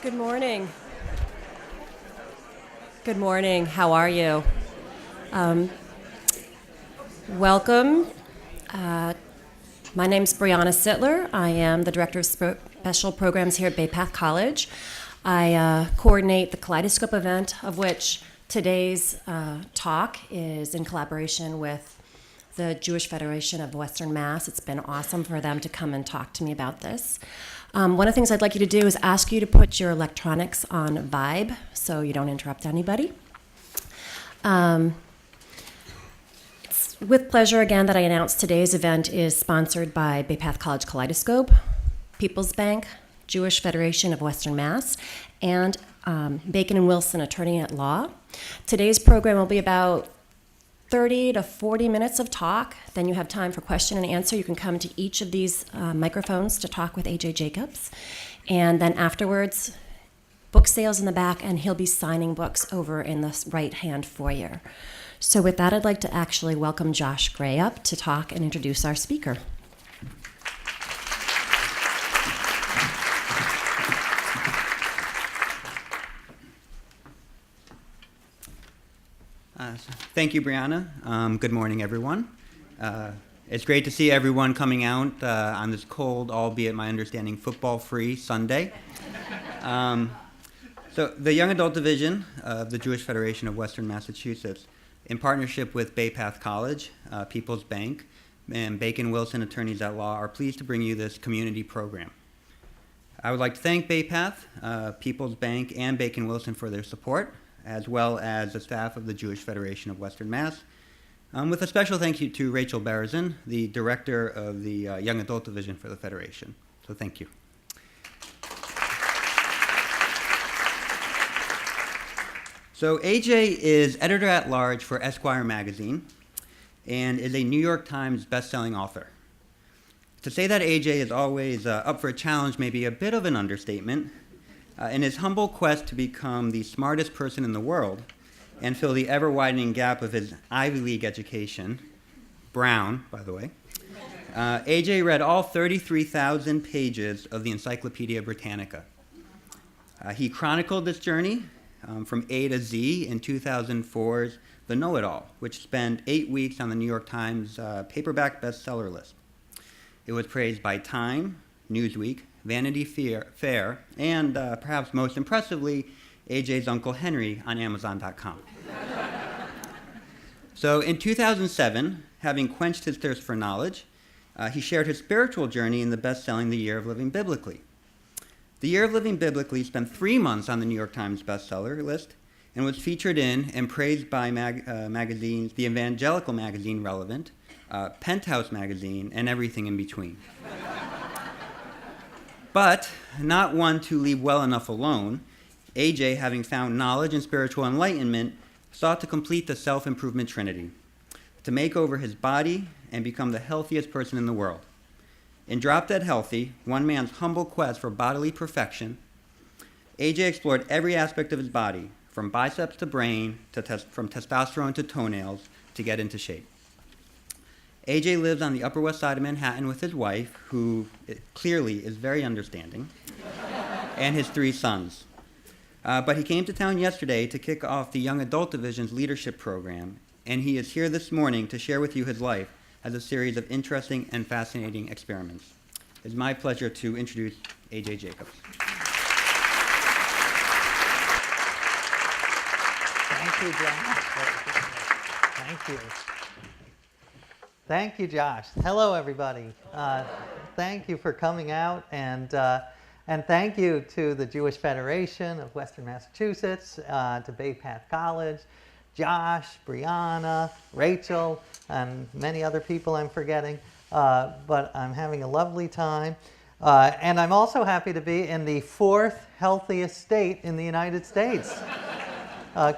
Good morning. Good morning. How are you? Welcome. My name's Brianna Sittler. I am the Director of Special Programs here at Bay Path College. I coordinate the Kaleidoscope event, of which today's talk is in collaboration with the Jewish Federation of Western Mass. It's been awesome for them to come and talk to me about this. One of the things I'd like you to do is ask you to put your electronics on vibe so you don't interrupt anybody. It's with pleasure again that I announce today's event is sponsored by Bay Path College Kaleidoscope, People's Bank, Jewish Federation of Western Mass, and Bacon and Wilson Attorney at Law. Today's program will be about 30 to 40 minutes of talk. Then you have time for question and answer. You can come to each of these microphones to talk with A.J. Jacobs. And then afterwards, book sales in the back, and he'll be signing books over in the right-hand foyer. So with that, I'd like to actually welcome Josh Gray up to talk and introduce our speaker. Thank you, Brianna. Good morning, everyone. It's great to see everyone coming out on this cold, albeit my understanding, football-free Sunday. So the Young Adult Division of the Jewish Federation of Western Massachusetts, in partnership with Bay Path College, People's Bank, and Bacon Wilson Attorneys at Law, are pleased to bring you this community program. I would like to thank Bay Path, People's Bank, and Bacon Wilson for their support, as well as the staff of the Jewish Federation of Western Mass, with a special thank you to Rachel Berezin, the director of the Young Adult Division for the Federation. So thank you. So AJ is editor-at-large for Esquire magazine and is a New York Times best-selling author. To say that AJ is always up for a challenge may be a bit of an understatement. In his humble quest to become the smartest person in the world and fill the ever-widening gap of his Ivy League education, Brown, by the way, AJ read all 33,000 pages of the Encyclopedia Britannica. He chronicled this journey from A to Z in 2004's The Know-It-All, which spent 8 weeks on the New York Times paperback bestseller list. It was praised by Time, Newsweek, Vanity Fair, and perhaps most impressively, AJ's Uncle Henry on Amazon.com. So in 2007, having quenched his thirst for knowledge, he shared his spiritual journey in the best-selling The Year of Living Biblically. The Year of Living Biblically spent 3 months on the New York Times bestseller list and was featured in and praised by magazines, the evangelical magazine Relevant, Penthouse magazine, and everything in between. But not one to leave well enough alone, AJ, having found knowledge and spiritual enlightenment, sought to complete the self-improvement trinity, to make over his body and become the healthiest person in the world. In Drop Dead Healthy, one man's humble quest for bodily perfection, AJ explored every aspect of his body, from biceps to brain, from testosterone to toenails, to get into shape. AJ lives on the Upper West Side of Manhattan with his wife, who clearly is very understanding, and his 3 sons. But he came to town yesterday to kick off the Young Adult Division's leadership program, and he is here this morning to share with you his life as a series of interesting and fascinating experiments. It's my pleasure to introduce A.J. Jacobs. Thank you, Josh. Thank you. Thank you, Josh. Hello, everybody. Thank you for coming out, and thank you to the Jewish Federation of Western Massachusetts, to Bay Path College, Josh, Brianna, Rachel, and many other people I'm forgetting. But I'm having a lovely time. And I'm also happy to be in the 4th healthiest state in the United States.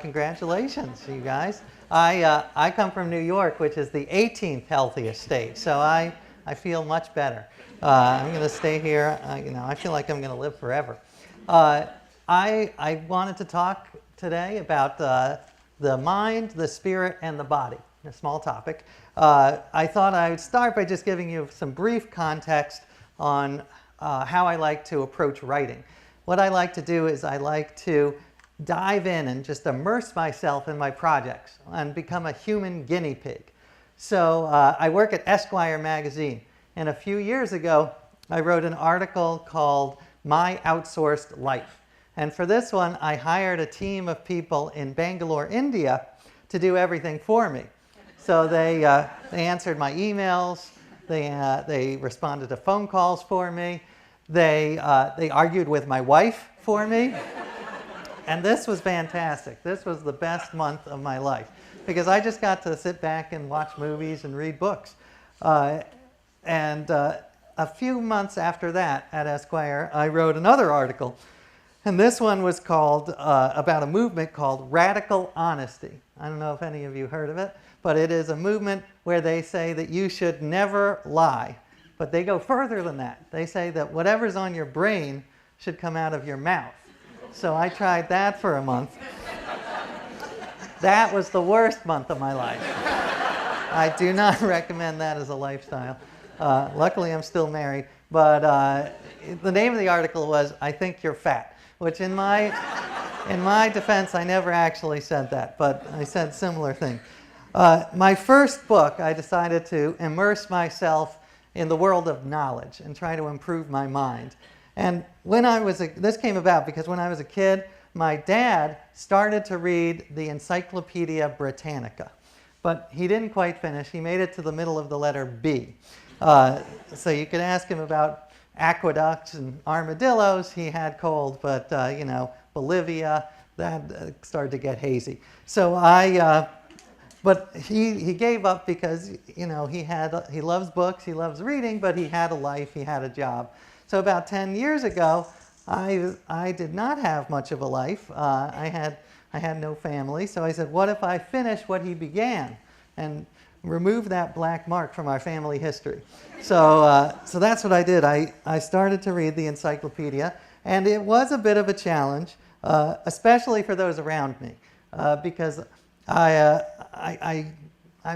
Congratulations, you guys. I come from New York, which is the 18th healthiest state, so I feel much better. I'm going to stay here. I feel like I'm going to live forever. I wanted to talk today about the mind, the spirit, and the body, a small topic. I thought I would start by just giving you some brief context on how I like to approach writing. what I like to do is I like to dive in and just immerse myself in my projects and become a human guinea pig. So I work at Esquire magazine, and a few years ago I wrote an article called My Outsourced Life. And for this one, I hired a team of people in Bangalore, India, to do everything for me. So they answered my emails, they responded to phone calls for me, they argued with my wife for me. And this was fantastic. This was the best month of my life because I just got to sit back and watch movies and read books. And a few months after that at Esquire, I wrote another article. And this one was called, about a movement called Radical Honesty. I don't know if any of you heard of it, but it is a movement where they say that you should never lie. But they go further than that. They say that whatever's on your brain should come out of your mouth. So I tried that for a month. That was the worst month of my life. I do not recommend that as a lifestyle. Luckily, I'm still married. But the name of the article was, I Think You're Fat, which in my defense, I never actually said that, but I said a similar thing. My first book, I decided to immerse myself in the world of knowledge and try to improve my mind. And when this came about because when I was a kid, my dad started to read the Encyclopedia Britannica, but he didn't quite finish. He made it to the middle of the letter B. So you could ask him about aqueducts and armadillos. He had cold, but Bolivia, that started to get hazy. So but he gave up because he loves books, he loves reading, but he had a life, he had a job. So about 10 years ago, I did not have much of a life. I had no family. So I said, what if I finish what he began and remove that black mark from our family history? So that's what I did. I started to read the encyclopedia, and it was a bit of a challenge, especially for those around me, because I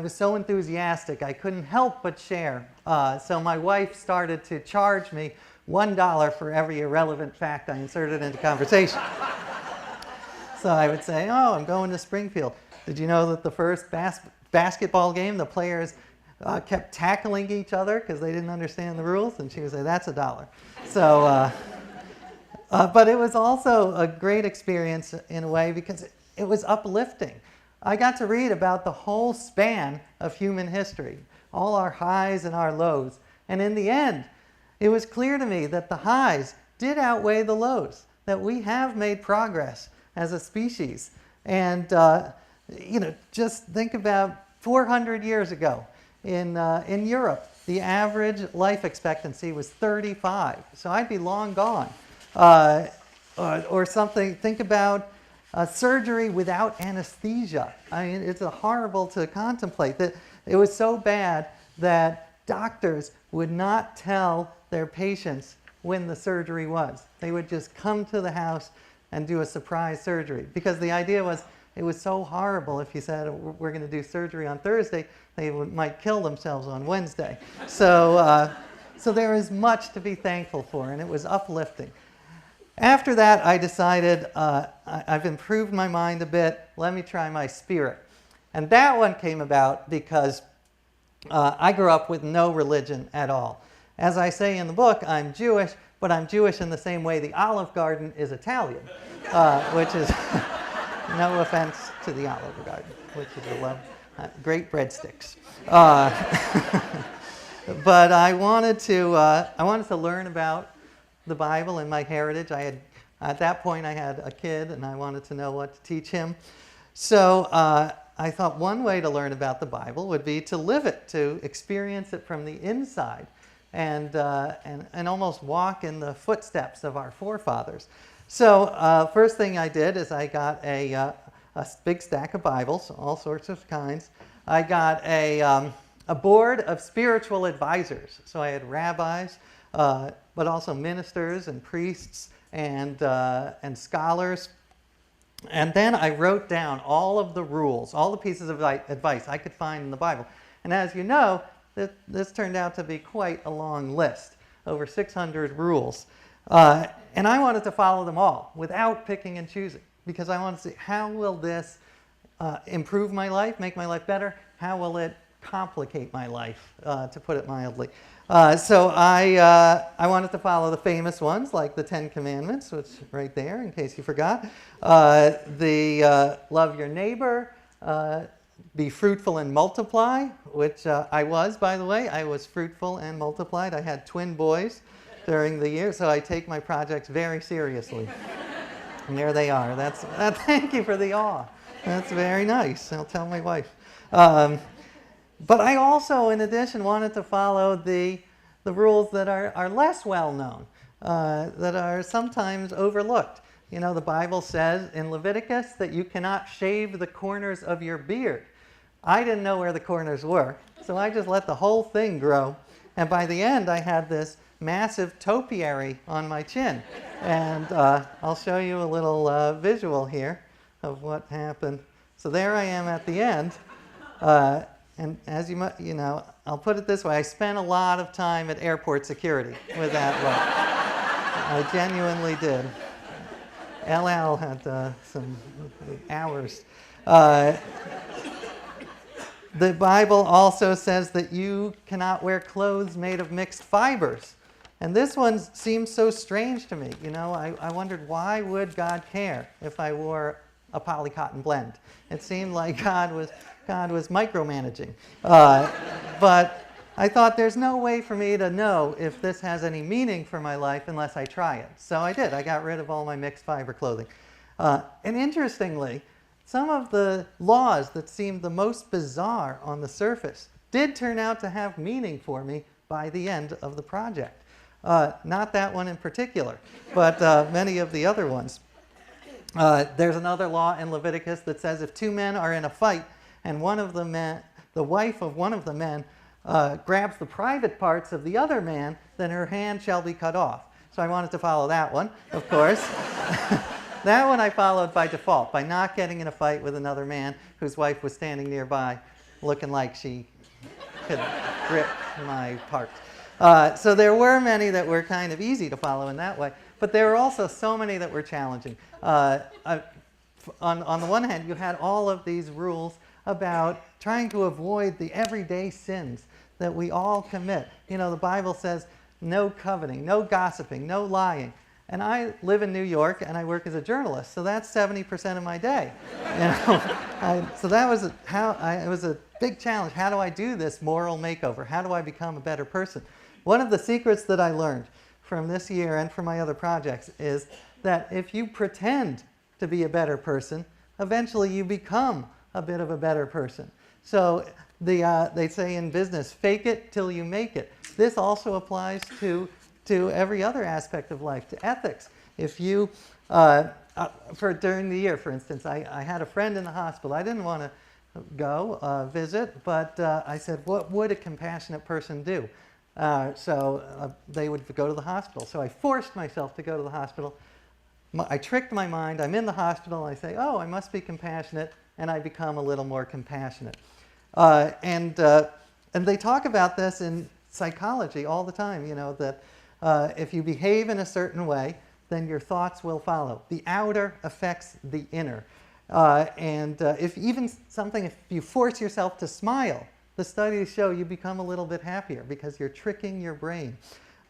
was so enthusiastic, I couldn't help but share. So my wife started to charge me $1 for every irrelevant fact I inserted into conversation. So I would say, oh, I'm going to Springfield. Did you know that the first basketball game, the players kept tackling each other because they didn't understand the rules? And she would say, that's $1. So, but it was also a great experience in a way because it was uplifting. I got to read about the whole span of human history, all our highs and our lows. And in the end, it was clear to me that the highs did outweigh the lows, that we have made progress as a species. And, just think about 400 years ago in Europe, the average life expectancy was 35. So I'd be long gone. Or something, think about surgery without anesthesia. I mean, it's horrible to contemplate. That it was so bad that doctors would not tell their patients when the surgery was. They would just come to the house and do a surprise surgery because the idea was it was so horrible if you said we're going to do surgery on Thursday, they might kill themselves on Wednesday. So there is much to be thankful for, and it was uplifting. After that, I decided I've improved my mind a bit. Let me try my spirit. And that one came about because I grew up with no religion at all. As I say in the book, I'm Jewish, but I'm Jewish in the same way the Olive Garden is Italian, which is no offense to the Olive Garden, which is great breadsticks. But I wanted to learn about the Bible and my heritage. At that point, I had a kid, and I wanted to know what to teach him. So I thought one way to learn about the Bible would be to live it, to experience it from the inside, and almost walk in the footsteps of our forefathers. So first thing I did is I got a big stack of Bibles, all sorts of kinds. I got a board of spiritual advisors. So I had rabbis, but also ministers and priests and scholars. And then I wrote down all of the rules, all the pieces of advice I could find in the Bible. And as you know, this turned out to be quite a long list, over 600 rules. And I wanted to follow them all without picking and choosing, because I wanted to see, how will this improve my life, make my life better? How will it complicate my life, to put it mildly? So I wanted to follow the famous ones, like the Ten Commandments, which right there, in case you forgot. Love your neighbor, be fruitful and multiply, which I was, by the way. I was fruitful and multiplied. I had twin boys during the year, so I take my projects very seriously. And there they are. Thank you for the awe. That's very nice. I'll tell my wife. But I also, in addition, wanted to follow the rules that are less well known, that are sometimes overlooked. You know, the Bible says in Leviticus that you cannot shave the corners of your beard. I didn't know where the corners were, so I just let the whole thing grow. And by the end, I had this massive topiary on my chin. And I'll show you a little visual here of what happened. So there I am at the end. And as you might, I'll put it this way: I spent a lot of time at airport security with that look. I genuinely did. LL had some hours. The Bible also says that you cannot wear clothes made of mixed fibers. And this one seems so strange to me. I wondered, why would God care if I wore a polycotton blend? It seemed like God was micromanaging. But I thought, there's no way for me to know if this has any meaning for my life unless I try it. So I did. I got rid of all my mixed fiber clothing. And interestingly, some of the laws that seemed the most bizarre on the surface did turn out to have meaning for me by the end of the project. Not that one in particular, but many of the other ones. There's another law in Leviticus that says if two men are in a fight and the wife of one of the men grabs the private parts of the other man, then her hand shall be cut off. So I wanted to follow that one, of course. That one I followed by default, by not getting in a fight with another man whose wife was standing nearby looking like she could grip my parts. So there were many that were kind of easy to follow in that way, but there were also so many that were challenging. On the one hand, you had all of these rules about trying to avoid the everyday sins that we all commit. The Bible says no coveting, no gossiping, no lying. And I live in New York and I work as a journalist, so that's 70% of my day. So that was it was a big challenge. How do I do this moral makeover? How do I become a better person? One of the secrets that I learned from this year and from my other projects is that if you pretend to be a better person, eventually you become a bit of a better person. So they say in business, fake it till you make it. This also applies to every other aspect of life, to ethics. If you, during the year, for instance, I had a friend in the hospital. I didn't want to go visit, but I said, what would a compassionate person do? So they would go to the hospital. So I forced myself to go to the hospital. I tricked my mind. I'm in the hospital. I say, oh, I must be compassionate, and I become a little more compassionate. And they talk about this in psychology all the time, that if you behave in a certain way, then your thoughts will follow. The outer affects the inner. If you force yourself to smile, the studies show you become a little bit happier because you're tricking your brain.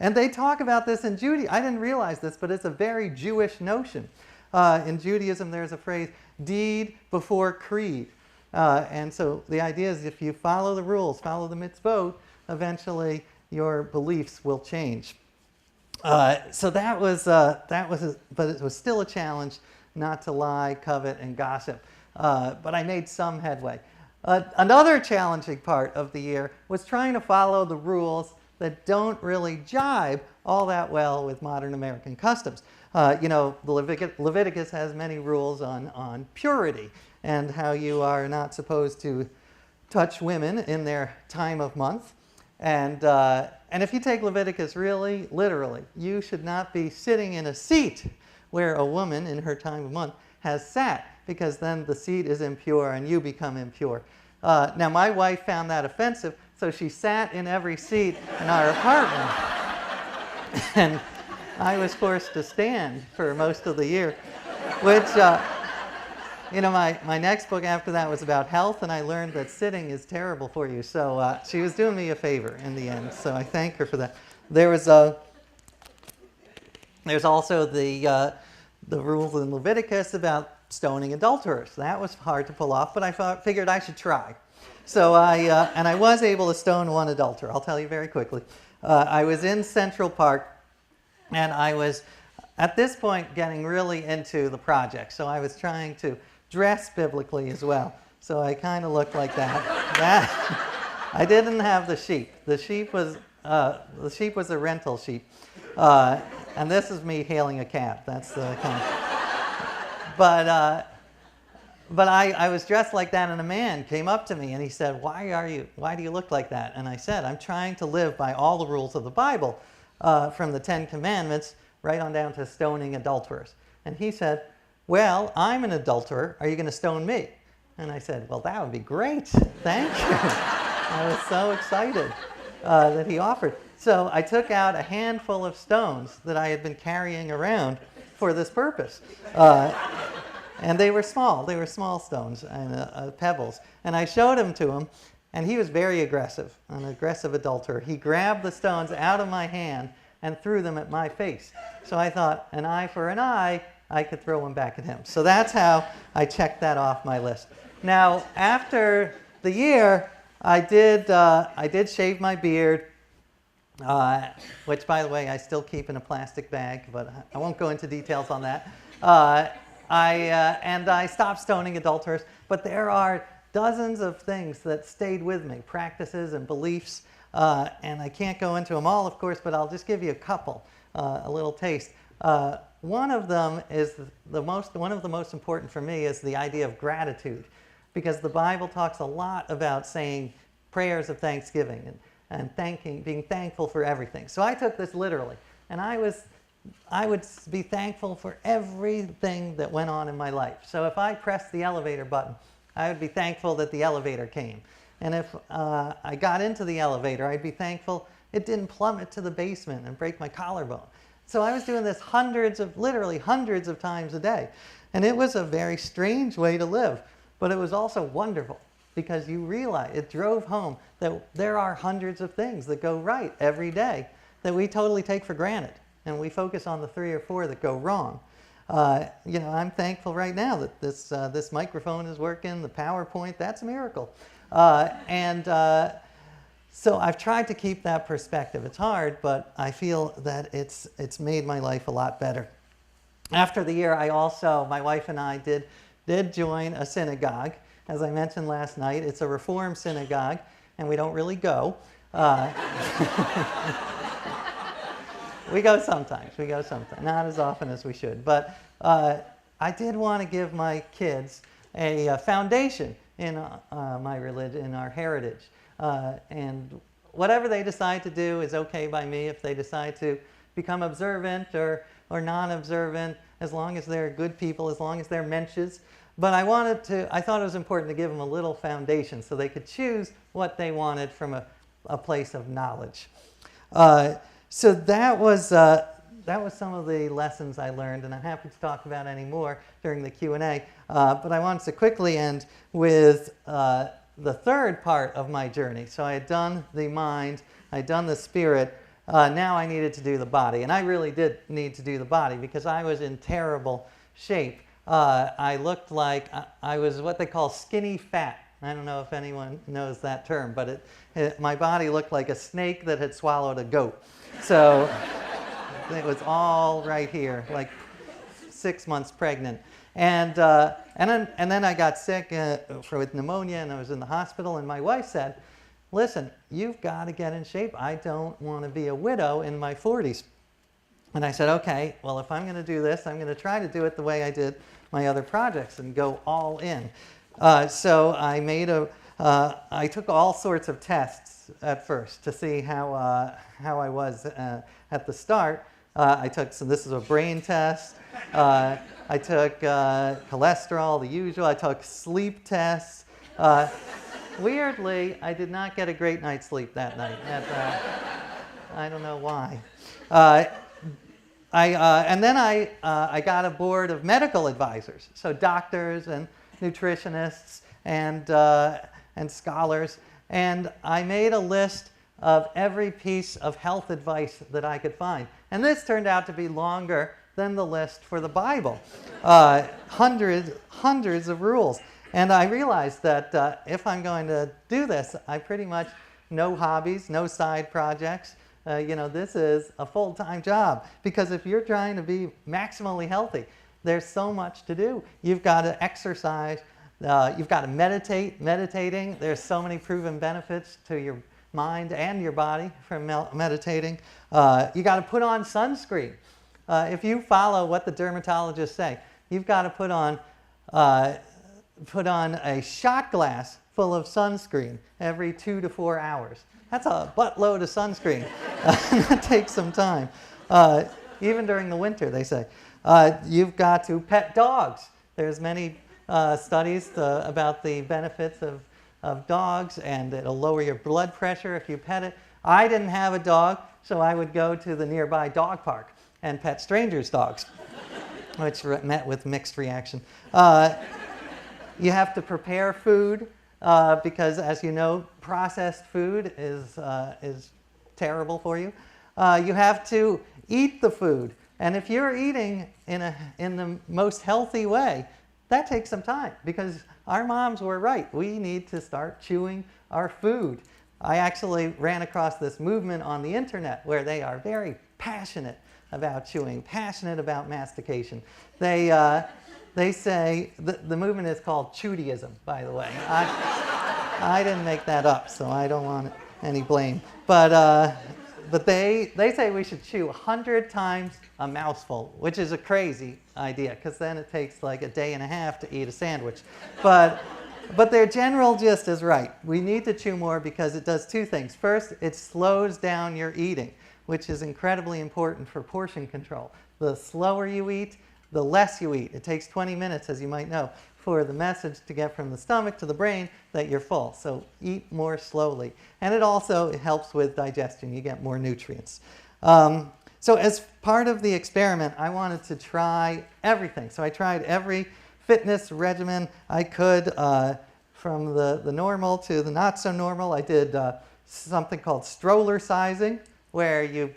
And they talk about this in Judaism. I didn't realize this, but it's a very Jewish notion. In Judaism, there's a phrase, deed before creed. And so the idea is if you follow the rules, follow the mitzvot, eventually your beliefs will change. So but it was still a challenge not to lie, covet, and gossip. But I made some headway. Another challenging part of the year was trying to follow the rules that don't really jibe all that well with modern American customs. The Leviticus has many rules on purity and how you are not supposed to touch women in their time of month. And if you take Leviticus really literally, you should not be sitting in a seat where a woman in her time of month has sat, because then the seat is impure and you become impure. Now, my wife found that offensive, so she sat in every seat in our apartment. I was forced to stand for most of the year, which, my next book after that was about health, and I learned that sitting is terrible for you. So she was doing me a favor in the end, so I thank her for that. There's also the rules in Leviticus about stoning adulterers. That was hard to pull off, but I figured I should try. So I was able to stone one adulterer. I'll tell you very quickly. I was in Central Park, and I was, at this point, getting really into the project. So I was trying to dress biblically as well. So I kind of looked like that. I didn't have the sheep. The sheep was a rental sheep. And this is me hailing a cab. That's the kind of... But I was dressed like that, and a man came up to me, and he said, why do you look like that? And I said, I'm trying to live by all the rules of the Bible, from the 10 Commandments right on down to stoning adulterers. And he said, well, I'm an adulterer. Are you going to stone me? And I said, well, that would be great. Thank you. I was so excited that he offered. So I took out a handful of stones that I had been carrying around for this purpose. And they were small. They were small stones and pebbles. And I showed them to him, and he was very aggressive, an aggressive adulterer. He grabbed the stones out of my hand and threw them at my face. So I thought, an eye for an eye, I could throw them back at him. So that's how I checked that off my list. Now, after the year, I did shave my beard, which, by the way, I still keep in a plastic bag, but I won't go into details on that. I stopped stoning adulterers, but there are dozens of things that stayed with me, practices and beliefs, and I can't go into them all, of course, but I'll just give you a couple, a little taste. One of them is one of the most important for me is the idea of gratitude, because the Bible talks a lot about saying prayers of thanksgiving and being thankful for everything. So I took this literally, and I would be thankful for everything that went on in my life. So if I pressed the elevator button, I would be thankful that the elevator came. And if I got into the elevator, I'd be thankful it didn't plummet to the basement and break my collarbone. So I was doing this literally hundreds of times a day. And it was a very strange way to live, but it was also wonderful, because you realize, it drove home that there are hundreds of things that go right every day that we totally take for granted. And we focus on the 3 or 4 that go wrong. I'm thankful right now that this microphone is working, the PowerPoint, that's a miracle. So I've tried to keep that perspective. It's hard, but I feel that it's made my life a lot better. After the year, my wife and I did join a synagogue. As I mentioned last night, it's a Reform synagogue, and we don't really go. We go sometimes, not as often as we should. But I did want to give my kids a foundation in my religion, in our heritage. And whatever they decide to do is okay by me. If they decide to become observant or non-observant, as long as they're good people, as long as they're mensches. But I thought it was important to give them a little foundation so they could choose what they wanted from a place of knowledge. So that was some of the lessons I learned, and I'm happy to talk about any more during the Q&A. But I wanted to quickly end with the third part of my journey. So I had done the mind, I had done the spirit, now I needed to do the body. And I really did need to do the body because I was in terrible shape. I looked like I was what they call skinny fat. I don't know if anyone knows that term, but my body looked like a snake that had swallowed a goat. So it was all right here, like 6 months pregnant. And then I got sick with pneumonia, and I was in the hospital, and my wife said, listen, you've got to get in shape. I don't want to be a widow in my 40s. And I said, okay, well, if I'm going to do this, I'm going to try to do it the way I did my other projects and go all in. So I took all sorts of tests at first to see how I was at the start. So this is a brain test. I took cholesterol, the usual. I took sleep tests. Weirdly, I did not get a great night's sleep that night. I don't know why. And then I got a board of medical advisors, so doctors and nutritionists and scholars, and I made a list of every piece of health advice that I could find. And this turned out to be longer than the list for the Bible. Hundreds of rules. And I realized that if I'm going to do this, I pretty much no hobbies, no side projects. This is a full-time job, because if you're trying to be maximally healthy, there's so much to do. You've got to exercise, you've got to meditate. Meditating, there's so many proven benefits to your mind and your body from meditating. You got to put on sunscreen. If you follow what the dermatologists say, you've got to put on a shot glass full of sunscreen every 2 to 4 hours. That's a buttload of sunscreen. That takes some time. Even during the winter, they say. You've got to pet dogs. There's many studies about the benefits of dogs, and it'll lower your blood pressure if you pet it. I didn't have a dog, so I would go to the nearby dog park and pet strangers' dogs, which met with mixed reaction. You have to prepare food, because, as you know, processed food is terrible for you. You have to eat the food, and if you're eating in the most healthy way, that takes some time, because our moms were right. We need to start chewing our food. I actually ran across this movement on the internet where they are very passionate about chewing, passionate about mastication. They say, the movement is called Chewdyism, by the way. I didn't make that up, so I don't want any blame. But they say we should chew 100 times a mouthful, which is a crazy idea, because then it takes like a day and a half to eat a sandwich. But their general gist is right. We need to chew more because it does two things. First, it slows down your eating, which is incredibly important for portion control. The slower you eat, the less you eat. It takes 20 minutes, as you might know, for the message to get from the stomach to the brain that you're full. So eat more slowly. And it also helps with digestion. You get more nutrients. So as part of the experiment, I wanted to try everything. So I tried every fitness regimen I could, from the normal to the not so normal. I did something called stroller sizing, where you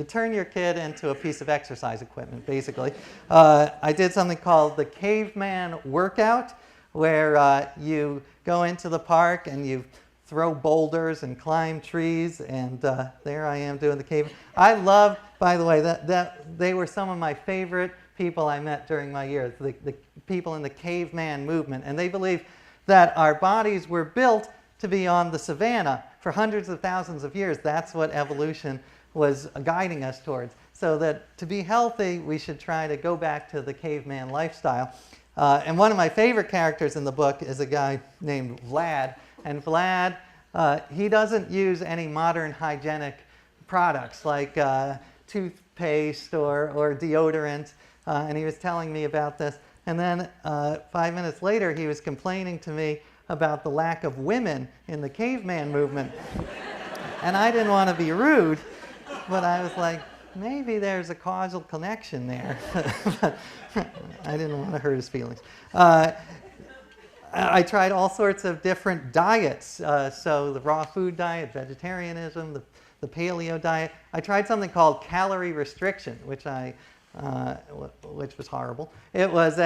turn your kid into a piece of exercise equipment, basically. I did something called the caveman workout, where you go into the park and you throw boulders and climb trees, and there I am doing the cave. I loved, by the way, that they were some of my favorite people I met during my years, the people in the caveman movement, and they believe that our bodies were built to be on the savannah for hundreds of thousands of years. That's what evolution was guiding us towards. So that to be healthy, we should try to go back to the caveman lifestyle. And one of my favorite characters in the book is a guy named Vlad. And Vlad, he doesn't use any modern hygienic products like toothpaste or deodorant. And he was telling me about this. And then 5 minutes later, he was complaining to me about the lack of women in the caveman movement. And I didn't want to be rude, but I was like, maybe there's a causal connection there. But I didn't want to hurt his feelings. I tried all sorts of different diets. So the raw food diet, vegetarianism, the paleo diet. I tried something called calorie restriction, which was horrible. It was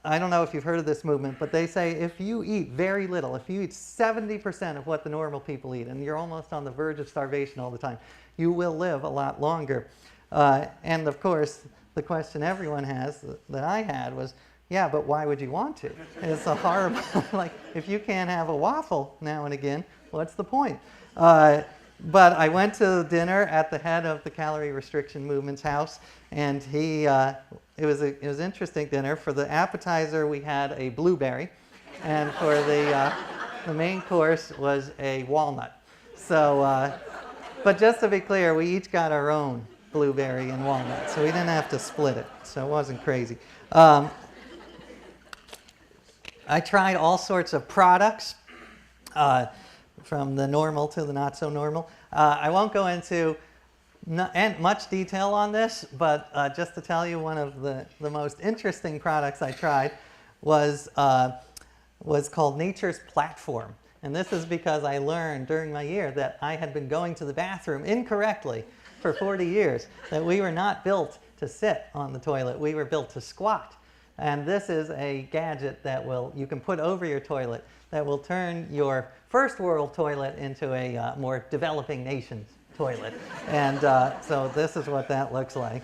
I don't know if you've heard of this movement, but they say if you eat very little, if you eat 70% of what the normal people eat, and you're almost on the verge of starvation all the time, you will live a lot longer. And of course, the question everyone has, that I had, was, yeah, but why would you want to? It's a horrible, like, if you can't have a waffle now and again, what's the point? But I went to dinner at the head of the calorie restriction movement's house, and it was an interesting dinner. For the appetizer, we had a blueberry, and for the main course was a walnut. So, but just to be clear, we each got our own blueberry and walnut, so we didn't have to split it. So it wasn't crazy. I tried all sorts of products. From the normal to the not so normal. I won't go into and much detail on this, but just to tell you, one of the most interesting products I tried was called Nature's Platform. And this is because I learned during my year that I had been going to the bathroom incorrectly for 40 years, that we were not built to sit on the toilet, we were built to squat. And this is a gadget that you can put over your toilet that will turn your first world toilet into a more developing nation's toilet. And so this is what that looks like.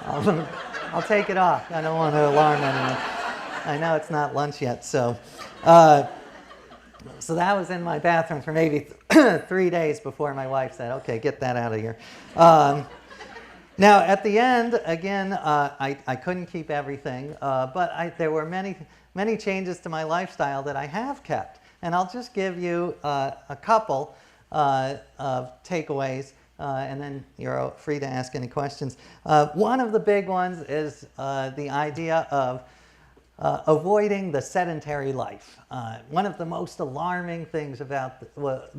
I'll take it off. I don't want to alarm anyone. I know it's not lunch yet, so that was in my bathroom for maybe 3 days before my wife said, okay, get that out of here. Now, at the end, again, I couldn't keep everything, but there were many changes to my lifestyle that I have kept. And I'll just give you a couple of takeaways, and then you're free to ask any questions. One of the big ones is the idea of avoiding the sedentary life. One of the most alarming things about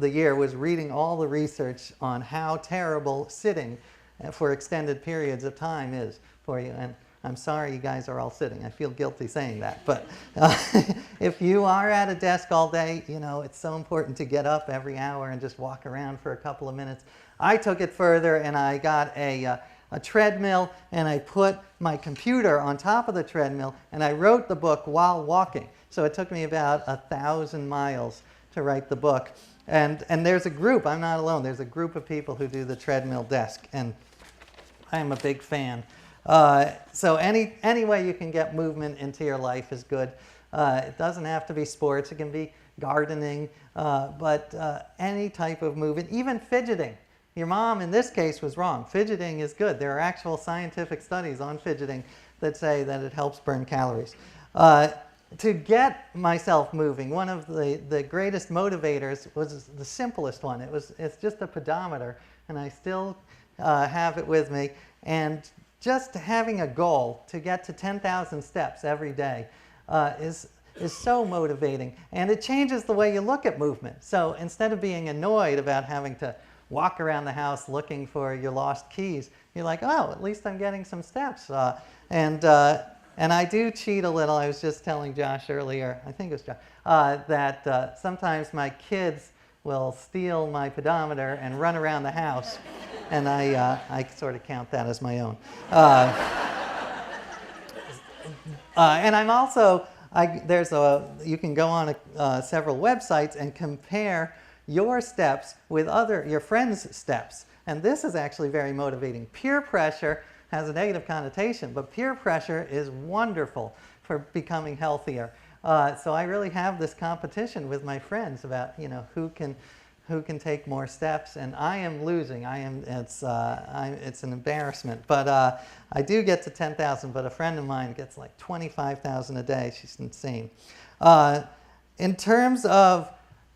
the year was reading all the research on how terrible sitting for extended periods of time is for you. And I'm sorry you guys are all sitting. I feel guilty saying that. But if you are at a desk all day, you know, it's so important to get up every hour and just walk around for a couple of minutes. I took it further and I got a treadmill, and I put my computer on top of the treadmill, and I wrote the book while walking. So it took me about 1,000 miles to write the book. And there's a group, I'm not alone, there's a group of people who do the treadmill desk, and I'm a big fan. So any way you can get movement into your life is good. It doesn't have to be sports, it can be gardening, but any type of movement, even fidgeting. Your mom, in this case, was wrong. Fidgeting is good. There are actual scientific studies on fidgeting that say that it helps burn calories. To get myself moving, one of the greatest motivators was the simplest one. It's just a pedometer, and I still have it with me. And just having a goal to get to 10,000 steps every day is so motivating. And it changes the way you look at movement. So instead of being annoyed about having to walk around the house looking for your lost keys, you're like, oh, at least I'm getting some steps. And I do cheat a little. I was just telling Josh earlier, I think it was Josh, that sometimes my kids will steal my pedometer and run around the house, and I sort of count that as my own. And I'm also, you can go on several websites and compare your steps with your friends' steps. And this is actually very motivating. Peer pressure has a negative connotation, but peer pressure is wonderful for becoming healthier. So I really have this competition with my friends about, you know, who can take more steps, and I am losing. It's an embarrassment. But I do get to 10,000, but a friend of mine gets like 25,000 a day. She's insane. In terms of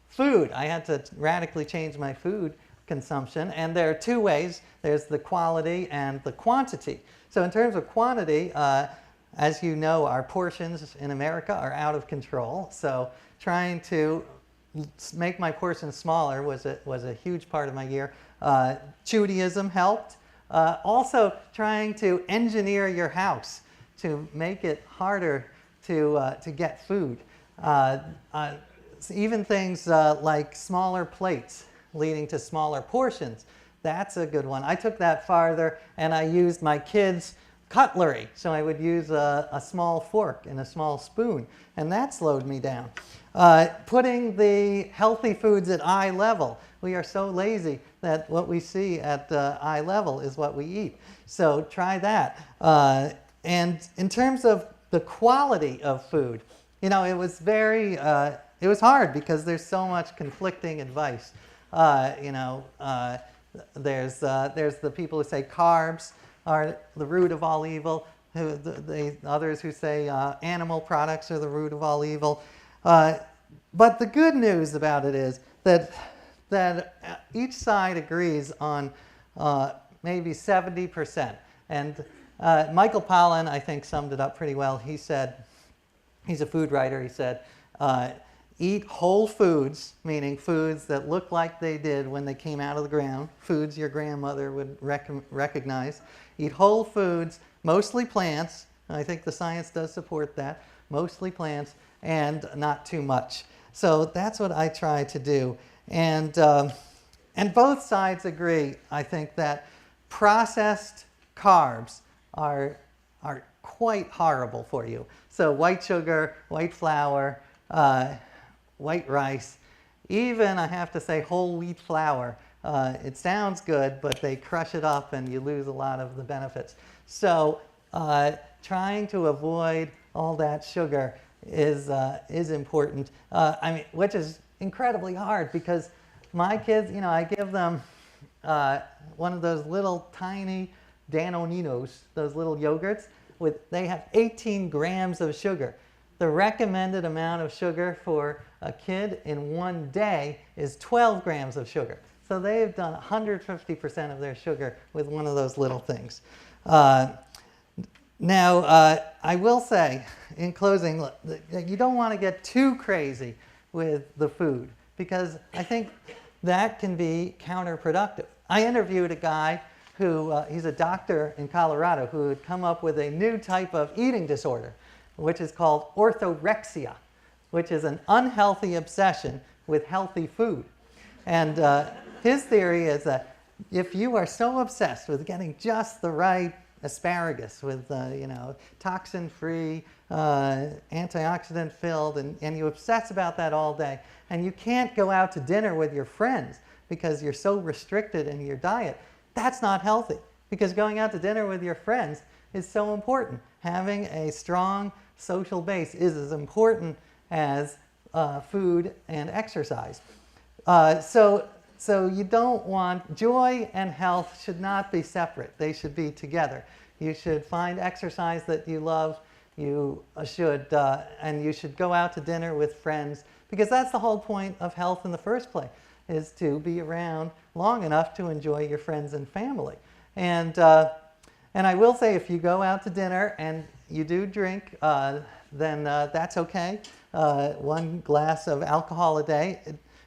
food, I had to radically change my food consumption, and there are two ways. There's the quality and the quantity. So in terms of quantity, as you know, our portions in America are out of control. So trying to make my portions smaller was a huge part of my year. Judaism helped. Also trying to engineer your house to make it harder to get food. Even things like smaller plates leading to smaller portions. That's a good one. I took that farther, and I used my kids' cutlery. So I would use a small fork and a small spoon, and that slowed me down. Putting the healthy foods at eye level. We are so lazy that what we see at eye level is what we eat. So try that. And in terms of the quality of food, you know, it was hard because there's so much conflicting advice. There's the people who say carbs are the root of all evil. The others who say animal products are the root of all evil. But the good news about it is that each side agrees on maybe 70%. And Michael Pollan, I think, summed it up pretty well. He said, he's a food writer, he said, eat whole foods, meaning foods that look like they did when they came out of the ground, foods your grandmother would recognize. Eat whole foods, mostly plants. I think the science does support that. Mostly plants and not too much. So that's what I try to do. And both sides agree, I think, that processed carbs are quite horrible for you. So white sugar, white flour, white rice, even, I have to say, whole wheat flour. It sounds good, but they crush it up and you lose a lot of the benefits. So trying to avoid all that sugar is important. I mean, which is incredibly hard because my kids, you know, I give them one of those little tiny Danoninos, those little yogurts, they have 18 grams of sugar. The recommended amount of sugar for a kid in one day is 12 grams of sugar. So they've done 150% of their sugar with one of those little things. Now, I will say, in closing, look, you don't want to get too crazy with the food because I think that can be counterproductive. I interviewed a guy who, he's a doctor in Colorado, who had come up with a new type of eating disorder, which is called orthorexia, which is an unhealthy obsession with healthy food. And his theory is that if you are so obsessed with getting just the right asparagus with, you know, toxin-free, antioxidant-filled, and you obsess about that all day, and you can't go out to dinner with your friends because you're so restricted in your diet, that's not healthy. Because going out to dinner with your friends is so important. Having a strong social base is as important as food and exercise. So you don't want, joy and health should not be separate. They should be together. You should find exercise that you love. You should, and you should go out to dinner with friends because that's the whole point of health in the first place, is to be around long enough to enjoy your friends and family. And I will say, if you go out to dinner and you do drink, then that's okay. 1 glass of alcohol a day.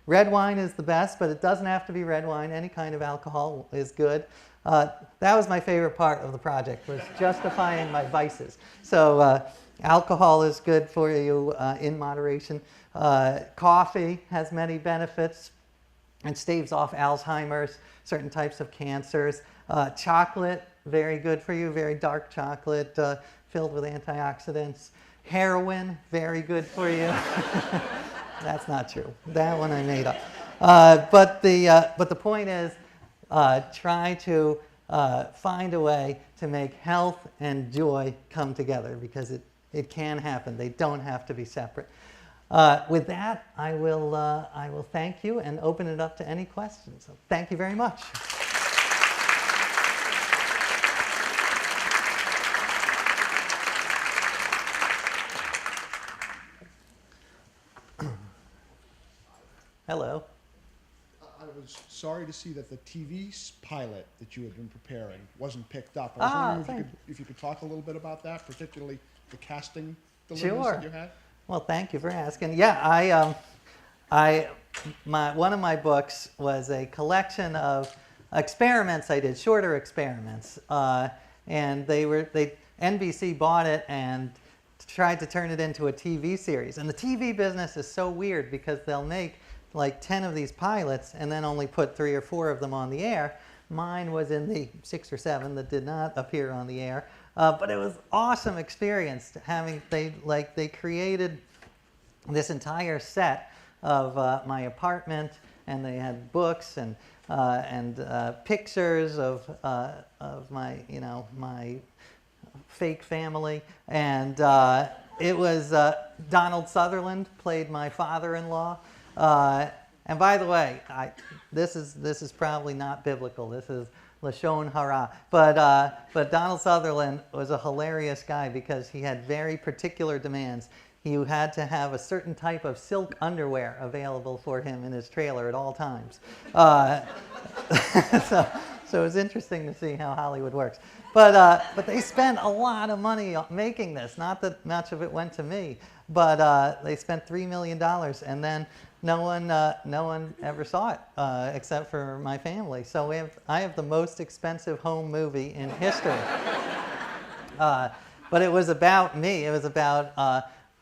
Red wine is the best, but it doesn't have to be red wine. Any kind of alcohol is good. That was my favorite part of the project, was justifying my vices. So alcohol is good for you in moderation. Coffee has many benefits and staves off Alzheimer's, certain types of cancers. Chocolate, very good for you, very dark chocolate filled with antioxidants. Heroin, very good for you. That's not true. That one I made up. But the point is, try to find a way to make health and joy come together because it can happen. They don't have to be separate. With that, I will thank you and open it up to any questions. So thank you very much. Hello. I was sorry to see that the TV pilot that you had been preparing wasn't picked up. I was wondering if you could talk a little bit about that, particularly the casting deliveries that you had. Well, thank you for asking. Yeah, one of my books was a collection of experiments I did, shorter experiments, and NBC bought it and tried to turn it into a TV series. And the TV business is so weird because they'll make like 10 of these pilots and then only put 3 or 4 of them on the air. Mine was in the 6 or 7 that did not appear on the air. But it was awesome experience they created this entire set of my apartment, and they had books and pictures of my my fake family, and it was Donald Sutherland played my father-in-law. And by the way, this is probably not biblical. This is Lashon Hara. But Donald Sutherland was a hilarious guy because he had very particular demands. You had to have a certain type of silk underwear available for him in his trailer at all times. So it was interesting to see how Hollywood works. But they spent a lot of money making this. Not that much of it went to me, but they spent $3 million, and then no one ever saw it except for my family. So I have the most expensive home movie in history. But it was about me. It was about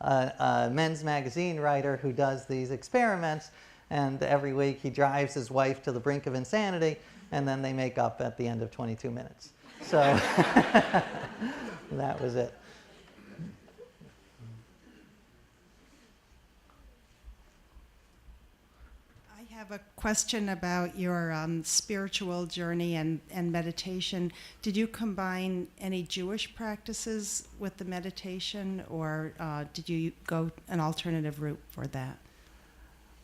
a men's magazine writer who does these experiments, and every week he drives his wife to the brink of insanity, and then they make up at the end of 22 minutes. So that was it. I have a question about your spiritual journey and meditation. Did you combine any Jewish practices with the meditation, or did you go an alternative route for that?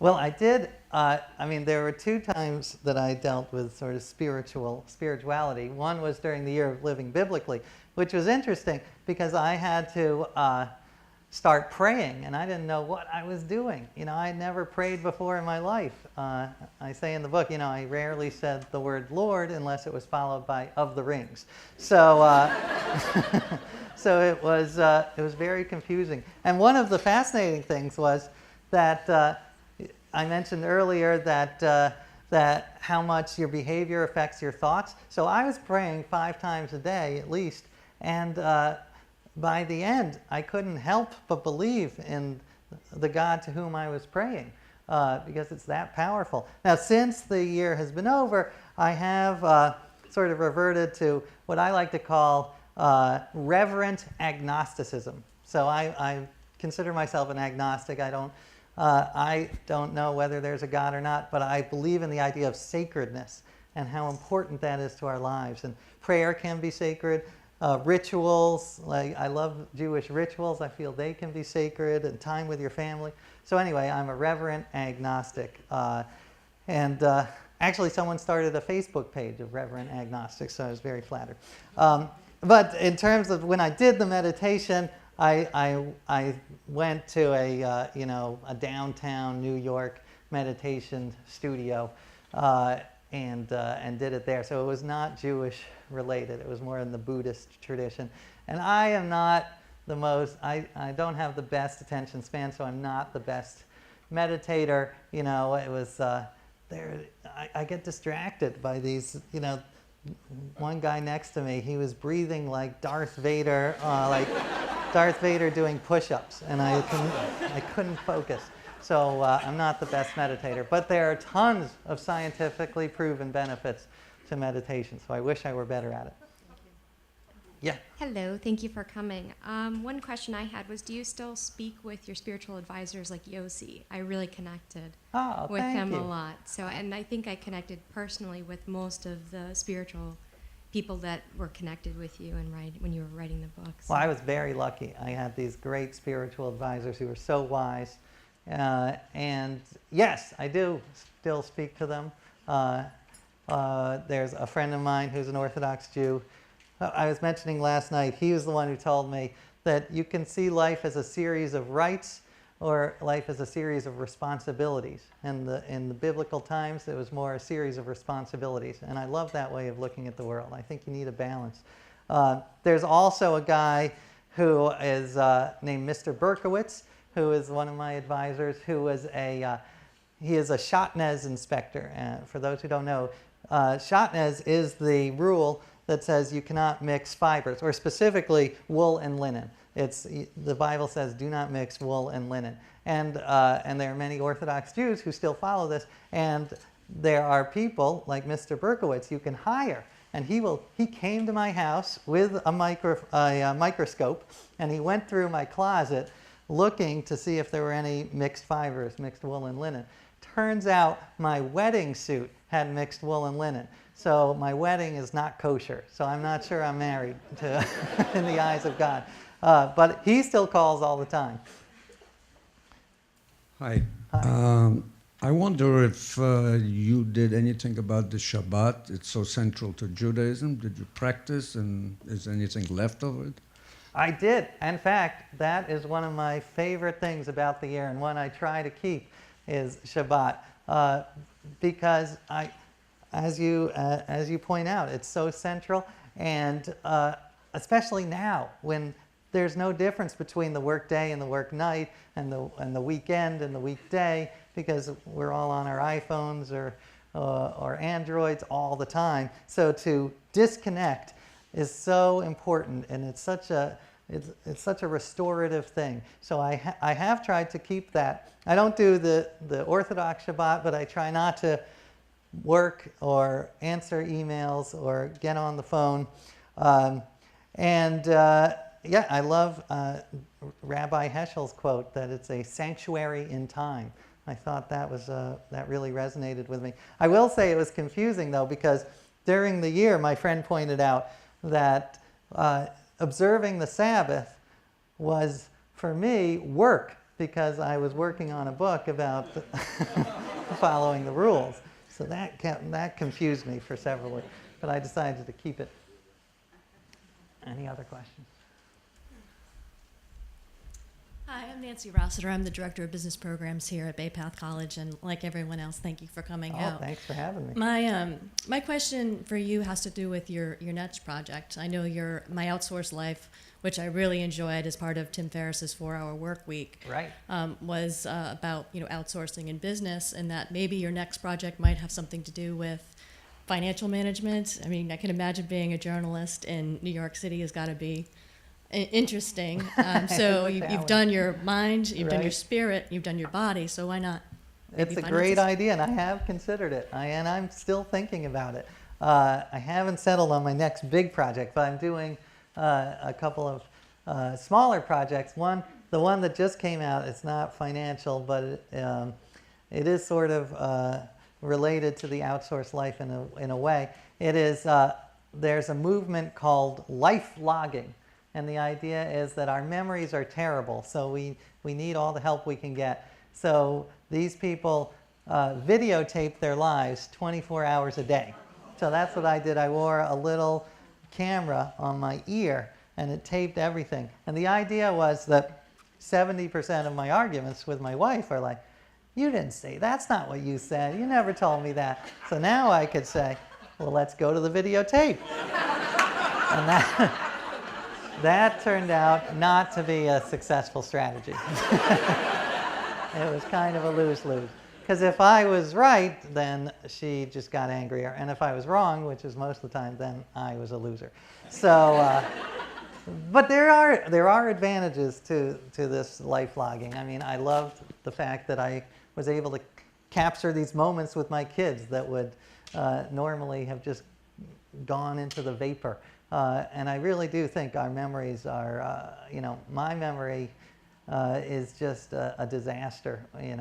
Well, I did. I mean, there were 2 times that I dealt with sort of spirituality. One was during the year of living biblically, which was interesting because I had to start praying, and I didn't know what I was doing. You know, I had never prayed before in my life. I say in the book, you know, I rarely said the word Lord unless it was followed by of the rings. So, so it was very confusing. And one of the fascinating things was that I mentioned earlier that how much your behavior affects your thoughts. So I was praying 5 times a day at least, and by the end, I couldn't help but believe in the God to whom I was praying because it's that powerful. Now, since the year has been over, I have sort of reverted to what I like to call reverent agnosticism. So I consider myself an agnostic. I don't know whether there's a God or not, but I believe in the idea of sacredness and how important that is to our lives. And prayer can be sacred. Rituals, like I love Jewish rituals. I feel they can be sacred, and time with your family. So anyway, I'm a reverent agnostic. And actually, someone started a Facebook page of reverent agnostics, so I was very flattered. But in terms of when I did the meditation, I went to a downtown New York meditation studio and did it there. So it was not Jewish related. It was more in the Buddhist tradition. And I am not the most, I don't have the best attention span, so I'm not the best meditator. You know, it was, I get distracted by these, you know, one guy next to me, he was breathing like Darth Vader, like Darth Vader doing push-ups, and I couldn't focus. So I'm not the best meditator, but there are tons of scientifically proven benefits to meditation, so I wish I were better at it. Yeah. Hello, thank you for coming. One question I had was, do you still speak with your spiritual advisors like Yossi? I really connected with him a lot. So, and I think I connected personally with most of the spiritual people that were connected with you and when you were writing the books. Well, I was very lucky. I had these great spiritual advisors who were so wise. And yes, I do still speak to them. There's a friend of mine who's an Orthodox Jew. I was mentioning last night, he was the one who told me that you can see life as a series of rights or life as a series of responsibilities. And in the biblical times, it was more a series of responsibilities. And I love that way of looking at the world. I think you need a balance. There's also a guy who is named Mr. Berkowitz, who is one of my advisors, who is he is a Shatnez inspector. For those who don't know, Shatnez is the rule that says you cannot mix fibers, or specifically wool and linen. The Bible says do not mix wool and linen. And there are many Orthodox Jews who still follow this, and there are people like Mr. Berkowitz you can hire. And he came to my house with a microscope, and he went through my closet looking to see if there were any mixed fibers, mixed wool and linen. Turns out my wedding suit had mixed wool and linen. So my wedding is not kosher. So I'm not sure I'm married to in the eyes of God. But he still calls all the time. Hi. I wonder if you did anything about the Shabbat. It's so central to Judaism. Did you practice, and is anything left of it? I did. In fact, that is one of my favorite things about the year, and one I try to keep is Shabbat, because as you point out, it's so central, and especially now when there's no difference between the work day and the work night, and the weekend and the weekday, because we're all on our iPhones or Androids all the time. So to disconnect is so important, and it's such a restorative thing. So I have tried to keep that. I don't do the Orthodox Shabbat, but I try not to work or answer emails or get on the phone. Yeah, I love Rabbi Heschel's quote that it's a sanctuary in time. I thought that was that really resonated with me. I will say it was confusing though, because during the year my friend pointed out that observing the Sabbath was for me work, because I was working on a book about following the rules. So that confused me for several weeks, but I decided to keep it. Any other questions? Hi, I'm Nancy Rossiter. I'm the Director of Business Programs here at Bay Path College, and like everyone else, thank you for coming out. Thanks for having me. My question for you has to do with your next project. I know My Outsourced Life, which I really enjoyed as part of Tim Ferriss's 4-Hour Work Week, right. Was about outsourcing in business, and that maybe your next project might have something to do with financial management. I mean, I can imagine being a journalist in New York City has got to be interesting. So you've done your mind, you've done your spirit, you've done your body, so why not? It's a great idea, and I have considered it, and I'm still thinking about it. I haven't settled on my next big project, but I'm doing a couple of smaller projects. The one that just came out, it's not financial, but it is sort of related to the outsourced life in a way. It is, there's a movement called life logging. And the idea is that our memories are terrible, so we need all the help we can get. So these people videotape their lives 24 hours a day. So that's what I did. I wore a little camera on my ear, and it taped everything. And the idea was that 70% of my arguments with my wife are like, you didn't say, that's not what you said. You never told me that. So now I could say, well, let's go to the videotape. And that turned out not to be a successful strategy. It was kind of a lose-lose. Because if I was right, then she just got angrier. And if I was wrong, which is most of the time, then I was a loser. So, but there are advantages to this life logging. I mean, I loved the fact that I was able to capture these moments with my kids that would normally have just gone into the vapor. And I really do think our memories are, my memory is just a disaster. I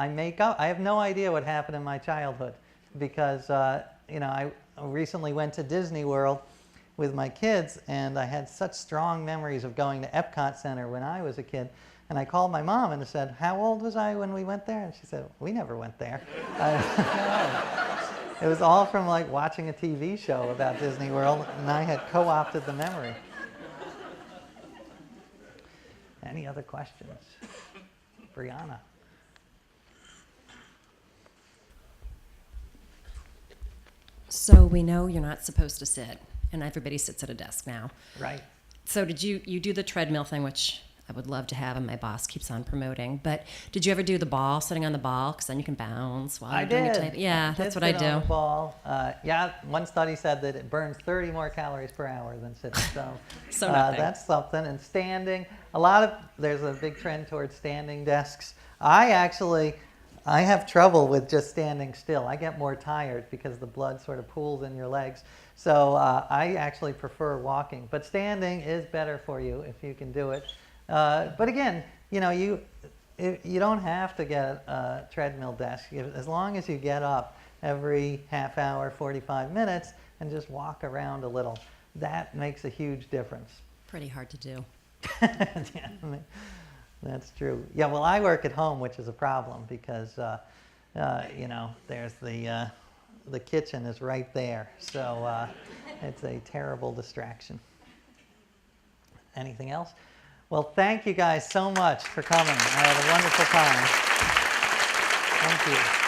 make up. I have no idea what happened in my childhood because, I recently went to Disney World with my kids, and I had such strong memories of going to Epcot Center when I was a kid. And I called my mom and I said, how old was I when we went there? And she said, we never went there. It was all from like watching a TV show about Disney World, and I had co-opted the memory. Any other questions? Brianna. So we know you're not supposed to sit, and everybody sits at a desk now. Right. So did you do the treadmill thing, which I would love to have, and my boss keeps on promoting. But did you ever do the ball, sitting on the ball? Because then you can bounce while you're doing your type. Yeah, that's what I do. On the ball. One study said that it burns 30 more calories per hour than sitting. So, that's something. And standing, there's a big trend towards standing desks. I have trouble with just standing still. I get more tired because the blood sort of pools in your legs. So I actually prefer walking. But standing is better for you if you can do it. But again, you don't have to get a treadmill desk. As long as you get up every half hour, 45 minutes, and just walk around a little, that makes a huge difference. Pretty hard to do. Yeah, that's true. Yeah, well, I work at home, which is a problem because, there's the kitchen is right there. So it's a terrible distraction. Anything else? Well, thank you guys so much for coming. I had a wonderful time. Thank you.